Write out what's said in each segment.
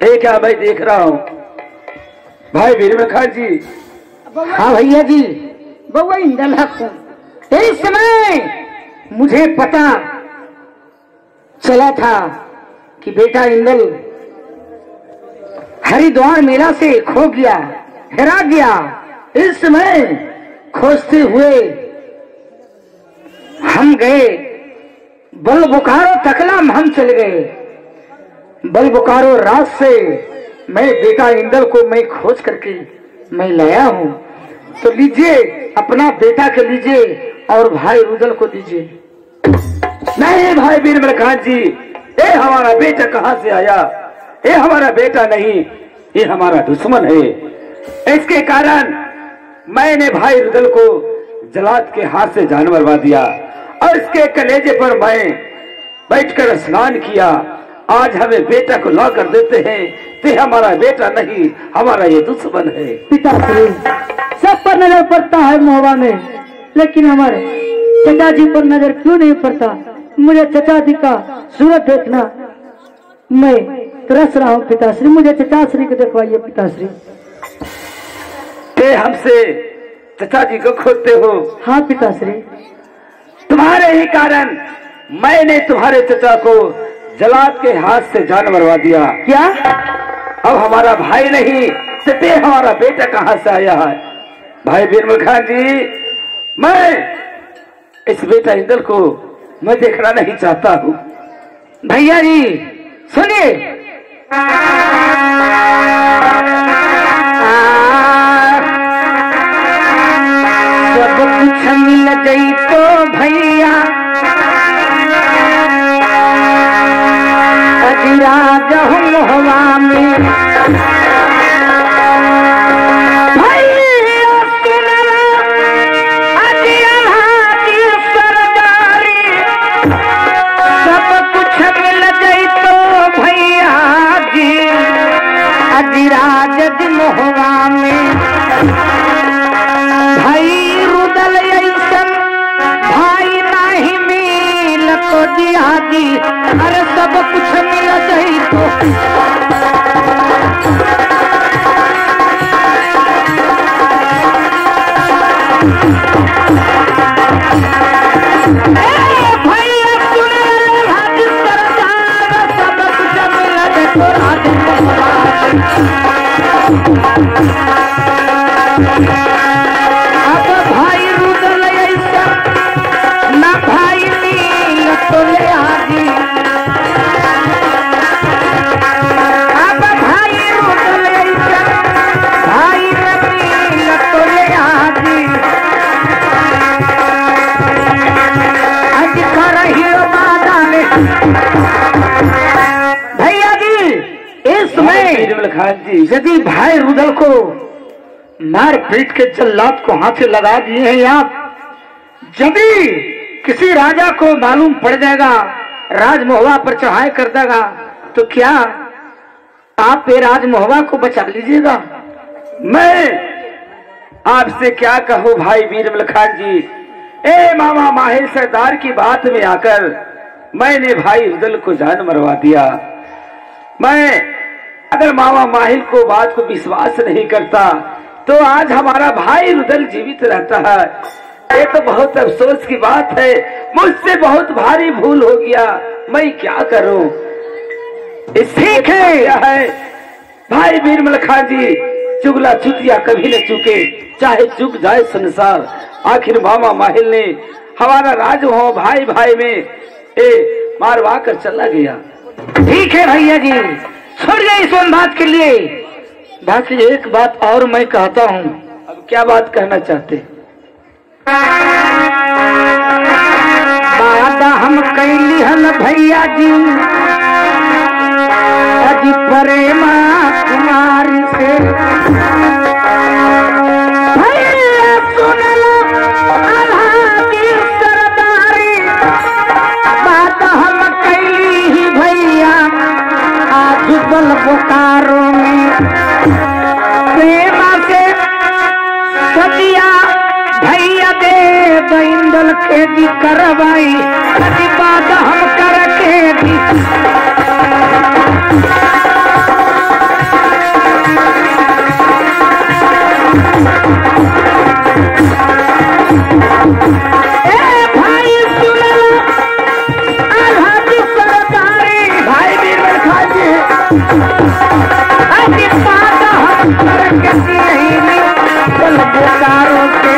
ये क्या मैं देख रहा हूँ भाई वीरमल खान जी? हाँ भैया जी, बउआ इंदल हक। इस समय मुझे पता चला था कि बेटा इंदल हरिद्वार मेला से खो गया, हेरा गया। इस समय खोजते हुए हम गए, बल बोकारो तकलाम हम चले गए। बल बोकारो रात से मैं बेटा इंदल को मैं खोज करके मैं लाया हूँ। तो लीजिए, अपना बेटा के लीजिए और भाई रुदल को दीजिए। नहीं भाई वीरमल खान जी, ये हमारा बेटा कहाँ से आया? ये हमारा बेटा नहीं, ये हमारा दुश्मन है। इसके कारण मैंने भाई रुदल को जलाद के हाथ से जान मरवा दिया और इसके कलेजे पर मैं बैठकर स्नान किया। आज हमें बेटा को ला कर देते हैं, ते हमारा बेटा नहीं, हमारा ये दुश्मन है। पिताश्री, सब पर नजर पड़ता है महुआ में, लेकिन हमारे चचा जी पर नजर क्यों नहीं पड़ता? मुझे चचा जी का सूरत देखना मैं तरस रहा हूँ पिताश्री। मुझे चचाश्री को दिखवाइए पिताश्री। ते हमसे चचा जी को खोजते हो? हाँ पिताश्री, तुम्हारे ही कारण मैंने तुम्हारे चचा को जलाद के हाथ से जान मरवा दिया। क्या अब हमारा भाई नहीं, ते हमारा बेटा कहाँ से आया है? भाई वीरमल खान जी, मैं इस बेटा इंदल को मैं देखना नहीं चाहता हूँ। भैया जी सुनिए, सब कुछ मिल गई तो भैया अजराज हम हवा में। राज दिन हुआ में भाई रुदल ऐसन भाई नहीं मिल तो दिया जी। अरे सब कुछ मिल जाई तो भैया सुन हाथ सरकार, सब कुछ मिल जाए तो राज अब भाई रुदल ऐसा ना भाई नील तो ले आजी। अब भाई रुदल ऐसा भाई नील तो ले आजी। आज कर ही बादा में भैया जी, इसमें वीरमल खान जी, यदि भाई रुदल को मार पीट के जल्लाद को हाथ से लगा दिए हैं आप, यदि किसी राजा को मालूम पड़ जाएगा, राजमहुआ पर चढ़ाई कर देगा, तो क्या आप ये राजमहुआ को बचा लीजिएगा? मैं आपसे क्या कहूँ भाई वीरमल खान जी। ए मामा माहिर सरदार की बात में आकर मैंने भाई रुदल को जान मरवा दिया। मैं अगर मामा माहिर को बात को विश्वास नहीं करता तो आज हमारा भाई रुदल जीवित रहता है। ये तो बहुत अफसोस की बात है, मुझसे बहुत भारी भूल हो गया, मैं क्या करूं? ठीक है भाई वीरमल खान जी, चुगला चुतिया कभी न चुके, चाहे चुक जाए संसार। आखिर मामा माहिल ने हमारा राज हो भाई भाई में मारवा कर चला गया। ठीक है भैया जी, छोड़ जाए इस बात के लिए। बाकी एक बात और मैं कहता हूँ। अब क्या बात कहना चाहते? वादा हम कैली हल भैया जी अजी प्रेमा कुमारी से। भैया सुनल आल्हा की सरदारी, बात हम कैली ही भैया आज बल बोकारो में। प्रेमा से सदिया भैया दे इंदल के दी करवाई, बात हम करके दी। अभी बात हम करके नहीं चल बोकारो के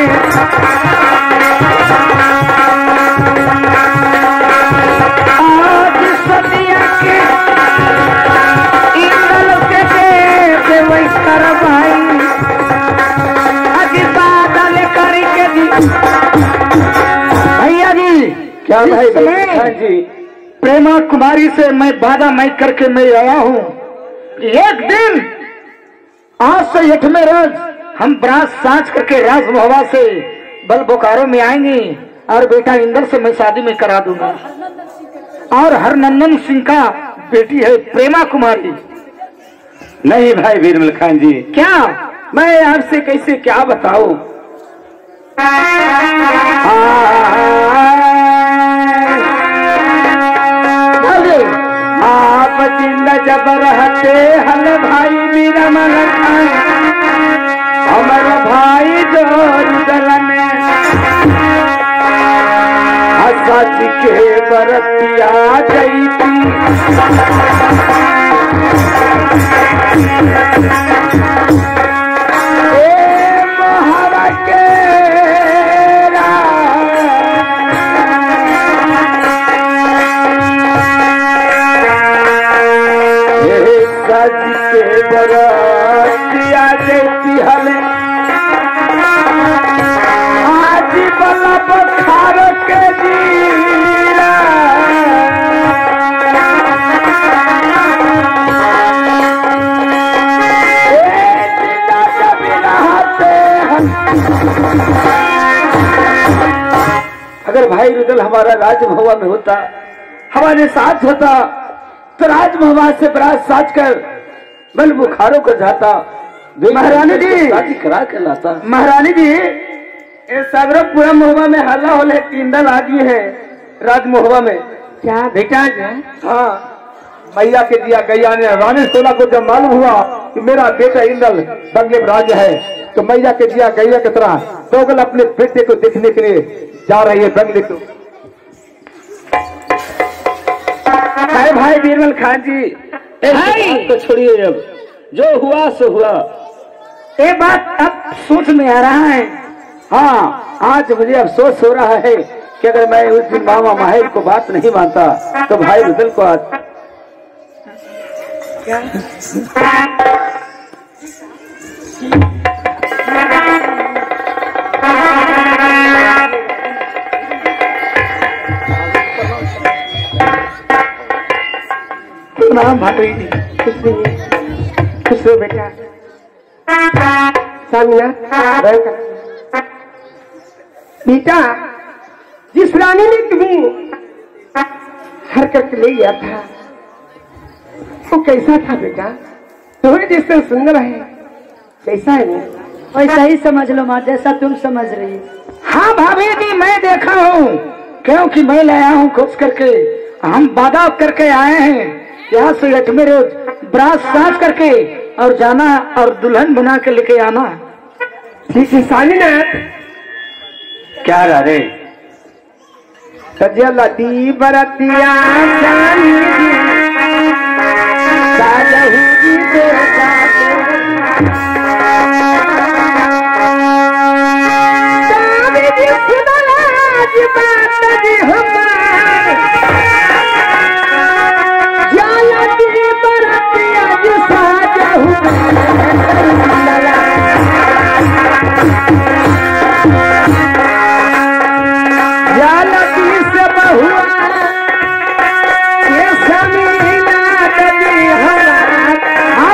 आज सदिया के इंदल के दे वही कर भाई अभी बादल करके दी भैया जी। क्या भाई इसमें हाँ जी प्रेमा कुमारी से मैं वादा मैं करके मैं आया हूँ कि एक दिन आज से 8वें रोज हम बरात साज करके राज महुआ से बल बोकारो में आएंगे और बेटा इंदर से मैं शादी में करा दूंगा। और हरनंदन सिंह का बेटी है प्रेमा कुमारी। नहीं भाई बीरबल खान जी क्या मैं आपसे कैसे क्या बताऊं। आप जिंदा जब रहते हल भाई मेरा मन हमर भाई जो रुदल में सच के बरतिया जईती बरतिया जईती हले आज बला बखार के जीरा अगर भाई रुदल हमारा राजभवन में होता हमारे साथ होता तो राजभवन से बरात साज कर बल बुखारों को जाता महारानी जी शादी करा कर लाता। महारानी जी सागरो पूरा महुआ में हल्ला होले इंदल आदमी है राज महुआ में क्या बेटा हाँ मैया के दिया गैया ने रानी सोना को जब मालूम हुआ कि मेरा बेटा इंदल बंगले में राज है तो मैया के दिया गैया की तरह दोगल अपने बेटे को देखने के लिए जा रही है बंगले को। भाई बीरबल खान जी तो छोड़िए अब जो हुआ सो हुआ। ये बात अब सोच में आ रहा है। हाँ आज मुझे अफसोस हो रहा है कि अगर मैं उस दिन मामा माहिर को बात नहीं मानता तो भाई रुदल को नाम भाभी जी खुश हो बेटा सामिया बेटा जिस रानी ने तुम्हें हर करके ले गया था वो कैसा था बेटा? तुम्हें जिस तरह सुंदर है कैसा है वो? वैसा ही समझ लो माँ जैसा तुम समझ रही। हाँ भाभी जी मैं देखा हूँ क्योंकि मैं लाया हूँ खोज करके। हम वादा करके आए हैं यहाँ से 8वें रोज बरात साज करके और जाना और दुल्हन बना के लेके आना। ठीक है सालीनाथ क्या रे सजलती बरतिया जानी साजहू जी बेटा सावी जी सुनाज बात जी हमार जलती बरतिया जी साजहू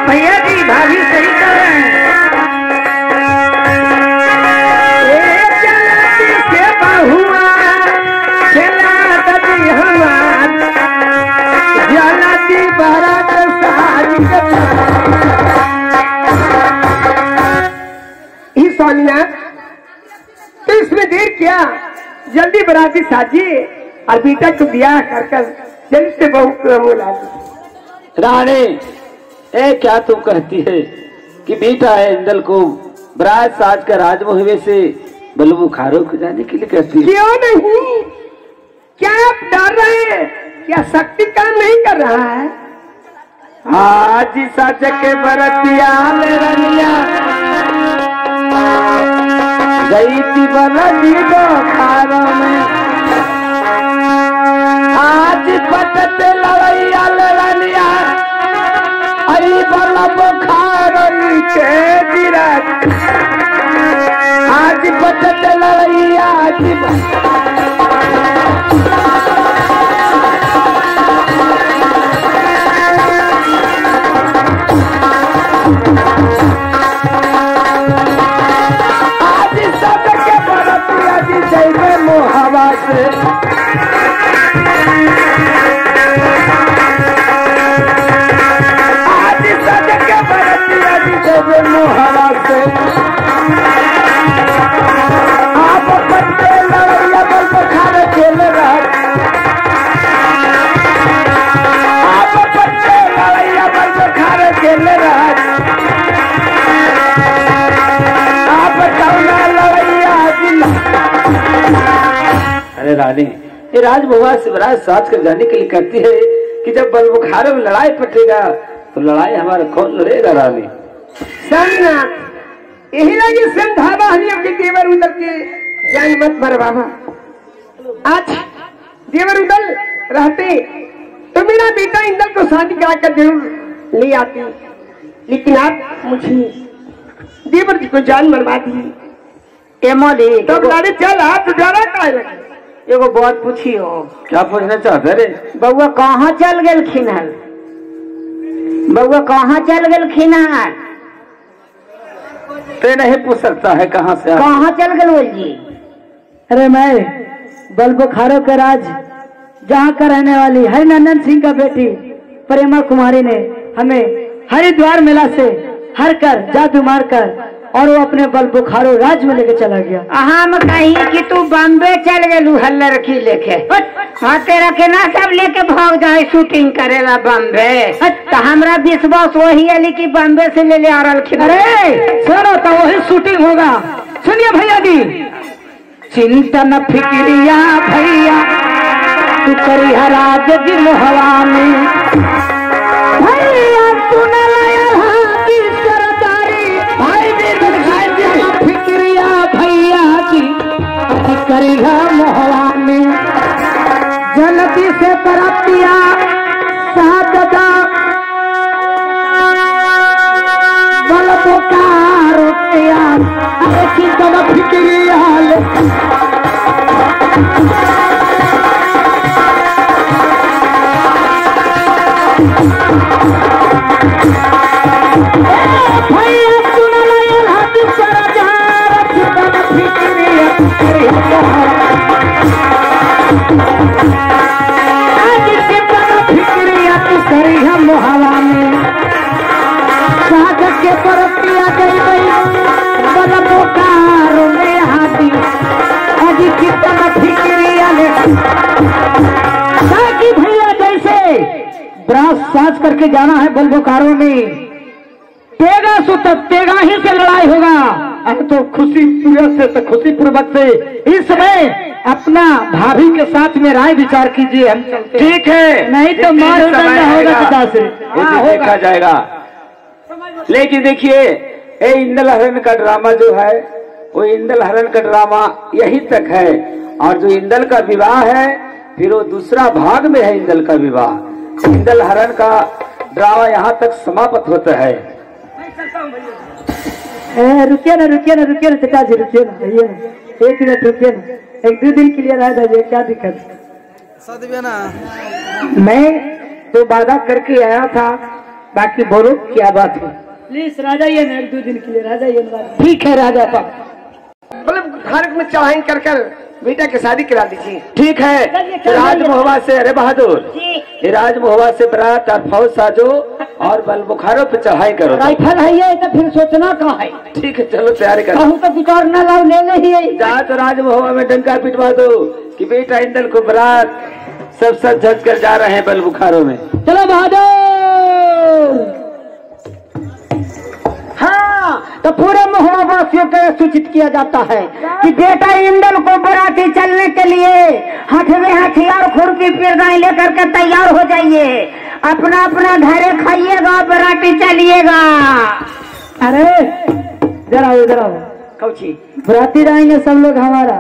भैया जी भाभी सही कर रहे हैं। से बहुआ जलती बरत सारी सोनिया तो इसमें देर क्या जल्दी बराती साजिए और बेटा को ब्याह कर जल्दी से बहू को ला रानी ए क्या तुम कहती है कि बेटा है इंदल को बरात साज कर राजमहल से बलबू खारो को जाने के लिए कहती है? क्यों नहीं? क्या आप डर रहे हैं? क्या शक्ति काम नहीं कर रहा है? आज सच के बरतिया ले रनिया गई थी बरती बुखारों में। आज पटत लड़ैया ले रनिया अरे बड़ा बुखार के गिरा। आज पटत लड़ैया हवा से आज सज के बरतिया जी देवे मोहवा से। आप पत्ते लड़ैया बल बुखार खेल रहा। आप पत्ते लड़ैया बल बुखार खेल रहा। आप कौना लड़ैया जिला। अरे रानी ये राजभवन से बराज साथ कर जाने के लिए कहती है कि जब बल बुखारों में लड़ाई पटेगा तो लड़ाई हमारा कौन लड़ेगा रानी। यही लगी संधावा हनियों के देवर उदल के जान मत मर बाबा। आज देवर उदल रहते तो मेरा बेटा इंदल को शादी कराकर जरूर ले आती, लेकिन आप मुझे देवर जी को जान मरवा दी। एमोली तब लाने चल आप तुझारा काहे लगे। एगो बात पूछी हो। क्या पूछना चाहते रे? बउआ कहाँ चल गेल खिनहल? बउआ कहाँ चल गेल खिनहल? ते नहीं पूछ सकता है कहाँ से कहाँ चल गेल बोल जी? अरे मैं बल बुखारों के राज जहाँ का रहने वाली हरिनंदन सिंह का बेटी प्रेमा कुमारी ने हमें हरिद्वार मेला से हर कर जादू मार कर और वो अपने बल बुखारो राज में लेके चला गया। हम कहीं कि तू बम्बे चल गेलू हल्ला रखी लेके। हाँ तेरा के ना सब लेके भाग जाए शूटिंग करेला बम्बे। तो हमरा विश्वास वही है कि बम्बे से ले आ रहा। अरे सुनो तो वही शूटिंग होगा। सुनिए भैया जी, चिंता न फिक्रिया भैया तू करी राज जी मोहवा में। भैया सुन फिक्रिया भैया की करेगा मोहवा में। जनती से तरतिया सादा बल बोकार अरे चिंता न फिक्रिया मोहवा में सागत के परतिया गई बल बोकारो में हाथी अजी कितना फिक्रिया ले ताकि भैया जैसे ब्रास साज करके जाना है बल बोकारो में। तेगा सुत तेगा ही से लड़ाई होगा। अब तो खुशी पूर्वक से तो खुशी पूर्वक से इस समय अपना भाभी के साथ में राय विचार कीजिए। हम चलते ठीक है, नहीं तो मार होगा पिता से देखा जाएगा। लेकिन देखिए ये इंदल हरण का ड्रामा जो है वो इंदल हरण का ड्रामा यही तक है। और जो इंदल का विवाह है फिर वो दूसरा भाग में है। इंदल का विवाह इंदल हरण का ड्रामा यहाँ तक समाप्त होता है। रुकिए ना पिता जी रुकिए ना भैया, एक मिनट रुकिए ना, एक दो दिन के लिए रह जाइए, क्या दिक्कत ना। मैं तो वादा करके आया था, बाकी बोलो क्या बात है। प्लीज रह जाइए ना, एक दो दिन के लिए रह जाइए। ठीक है राजा साहब, मतलब घर में चढ़ाई कर बेटा की शादी करा दीजिए। ठीक है। राजमोहवा से अरे बहादुर ये राजमोहवा से बरात और फौज साजो और बल बुखारों पे चढ़ाई करो। राइफल है ये तो फिर सोचना कहाँ है। ठीक है चलो तैयारी करो। कहूँ तो विचार न लाओ, ले ले ही जा तो राजमोहवा में डंका पिटवा दो कि बेटा इंदल को बरात सब सज झज कर जा रहे हैं बल बुखारों में। चलो बहादुर। हाँ तो पूरे मोहल्ला वासियों को सूचित किया जाता है कि बेटा इंदल को बराती चलने के लिए हाथ में हथियार खुरपी पिरगाई लेकर के तैयार हो जाइए। अपना अपना घरे खाइएगा, बराती चलिएगा। अरे इधर आओ कौची बराती रहेंगे सब लोग हमारा,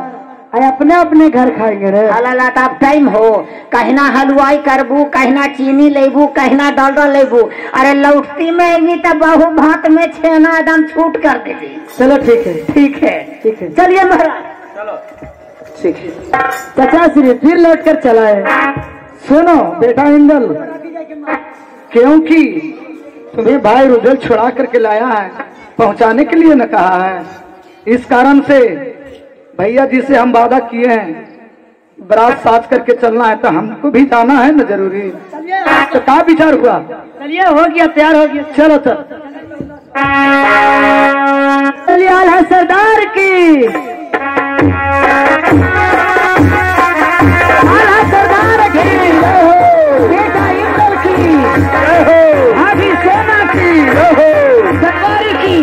अरे अपने अपने घर खाएंगे रे। हालाला आप टाइम हो, कहना हलवाई करबू, कहना चीनी लेबू, कहना डालडा लेबू। अरे लौटती में अगी तो बहु भात में छेना एकदम छूट कर देगी। चलो ठीक है ठीक है ठीक है, चलिए महाराज। ठीक है। चाचा श्री फिर लौट कर चला है। सुनो बेटा इंदल, क्योंकि तुम्हें भाई रुदल छुड़ा करके लाया है, पहुंचाने के लिए न कहा है, इस कारण से भैया जी से हम वादा किए हैं बारात साथ करके चलना है, तो हमको भी जाना है ना जरूरी। तो क्या विचार हुआ? चलिए हो गया, तैयार हो गया। चलो चलिए है सरदार की, सरदार की, बेटा इंदल की, भाभी सोना की, सरदार की।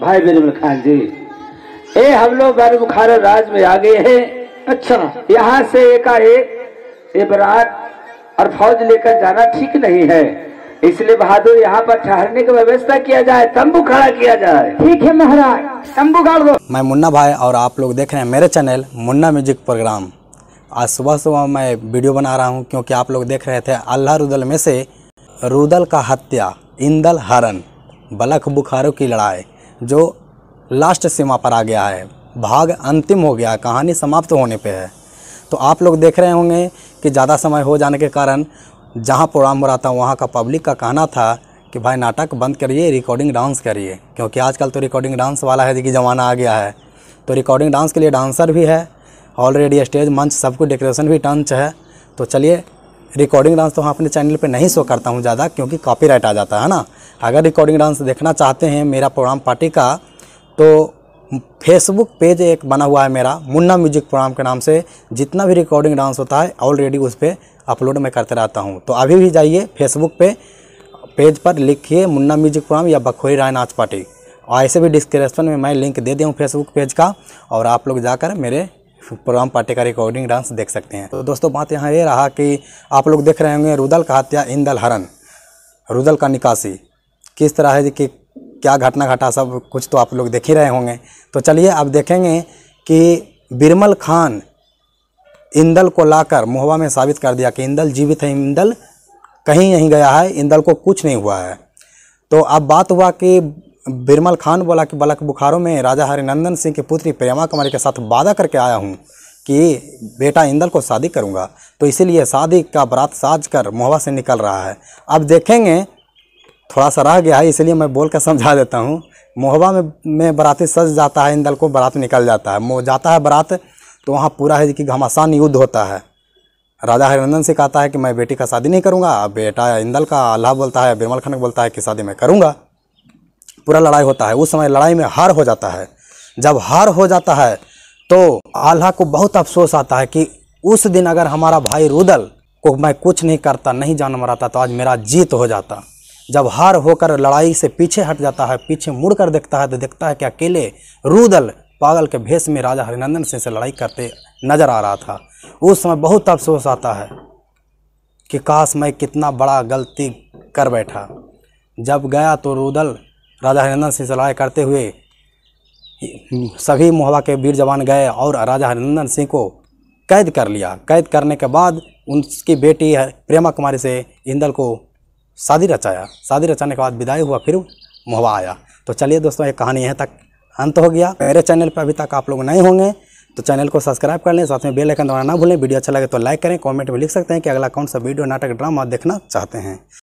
भाई बिरबल खान जी, हम लोग बुखार राज में आ गए हैं। अच्छा, यहाँ से एकाएक ये बारात और फौज लेकर जाना ठीक नहीं है, इसलिए बहादुर यहाँ पर ठहरने की व्यवस्था किया जाए, तंबू खड़ा किया जाए। ठीक है महाराज, तंबू गाड़ दो। मैं मुन्ना भाई और आप लोग देख रहे हैं मेरे चैनल मुन्ना म्यूजिक प्रोग्राम। आज सुबह सुबह मैं वीडियो बना रहा हूँ क्योंकि आप लोग देख रहे थे अल्लाह रुदल में से रुदल का हत्या, इंदल हरण, बलख बुखारों की लड़ाई जो लास्ट सीमा पर आ गया है, भाग अंतिम हो गया, कहानी समाप्त होने पे है। तो आप लोग देख रहे होंगे कि ज़्यादा समय हो जाने के कारण जहाँ प्रोग्राम हो रहा था वहाँ का पब्लिक का कहना था कि भाई नाटक बंद करिए, रिकॉर्डिंग डांस करिए, क्योंकि आजकल तो रिकॉर्डिंग डांस वाला है कि ज़माना आ गया है। तो रिकॉर्डिंग डांस के लिए डांसर भी है, ऑलरेडी स्टेज मंच सब कुछ डेकोरेशन भी टंच है। तो चलिए, रिकॉर्डिंग डांस तो हम अपने चैनल पे नहीं शो करता हूँ ज़्यादा, क्योंकि कॉपीराइट आ जाता है ना। अगर रिकॉर्डिंग डांस देखना चाहते हैं मेरा प्रोग्राम पार्टी का, तो फेसबुक पेज एक बना हुआ है मेरा मुन्ना म्यूजिक प्रोग्राम के नाम से। जितना भी रिकॉर्डिंग डांस होता है ऑलरेडी उस पर अपलोड मैं करते रहता हूँ। तो अभी भी जाइए फेसबुक पे पेज पर लिखिए मुन्ना म्यूजिक प्रोग्राम या बखोरी राय नाच पार्टी, और ऐसे भी डिस्क्रिप्शन में मैं लिंक दे दिया हूँ फेसबुक पेज का, और आप लोग जाकर मेरे प्रोग्राम पार्टी का रिकॉर्डिंग डांस देख सकते हैं। तो दोस्तों बात यहाँ ये रहा कि आप लोग देख रहे होंगे रुदल का हत्या, इंदल हरण, रुदल का निकासी किस तरह है कि क्या घटना घटा, सब कुछ तो आप लोग देख ही रहे होंगे। तो चलिए अब देखेंगे कि बिरबल खान इंदल को लाकर महुआ में साबित कर दिया कि इंदल जीवित है, इंदल कहीं नहीं गया है, इंदल को कुछ नहीं हुआ है। तो अब बात हुआ कि बिरमल खान बोला कि बलक बुखारों में राजा हरिनंदन सिंह की पुत्री प्रेमा कुमारी के साथ वादा करके आया हूँ कि बेटा इंदल को शादी करूँगा, तो इसीलिए शादी का बारात साज कर महुआ से निकल रहा है। अब देखेंगे, थोड़ा सा रह गया है इसलिए मैं बोल कर समझा देता हूँ। महुआ में बाराती सज जाता है, इंदल को बारात निकल जाता है। जाता है बारात तो वहाँ पूरा है कि घमासान युद्ध होता है। राजा हरिनंदन से कहता है कि मैं बेटी का शादी नहीं करूँगा, बेटा इंदल का अल्लाह बोलता है, बिरमल खान बोलता है कि शादी मैं करूँगा। पूरा लड़ाई होता है। उस समय लड़ाई में हार हो जाता है। जब हार हो जाता है तो आल्हा को बहुत अफसोस आता है कि उस दिन अगर हमारा भाई रुदल को मैं कुछ नहीं करता, नहीं जान मराता, तो आज मेरा जीत हो जाता। जब हार होकर लड़ाई से पीछे हट जाता है, पीछे मुड़ कर देखता है तो देखता है कि अकेले रुदल पागल के भेष में राजा हरिनंदन सिंह से लड़ाई करते नजर आ रहा था। उस समय बहुत अफसोस आता है कि काश मैं कितना बड़ा गलती कर बैठा। जब गया तो रुदल राजा हरिनंदन सिंह से लड़ाई करते हुए सभी महुआ के वीर जवान गए और राजा हरिनंदन सिंह को कैद कर लिया। कैद करने के बाद उनकी बेटी है प्रेमा कुमारी से इंदल को शादी रचाया। शादी रचाने के बाद विदाई हुआ, फिर महुआ आया। तो चलिए दोस्तों, ये कहानी यहाँ तक अंत हो गया। मेरे चैनल पर अभी तक आप लोग नए होंगे तो चैनल को सब्सक्राइब कर लें, साथ में बेल आइकन दबाना ना भूलें। वीडियो अच्छा लगे तो लाइक करें, कमेंट में लिख सकते हैं कि अगला कौन सा वीडियो, नाटक, ड्रामा देखना चाहते हैं।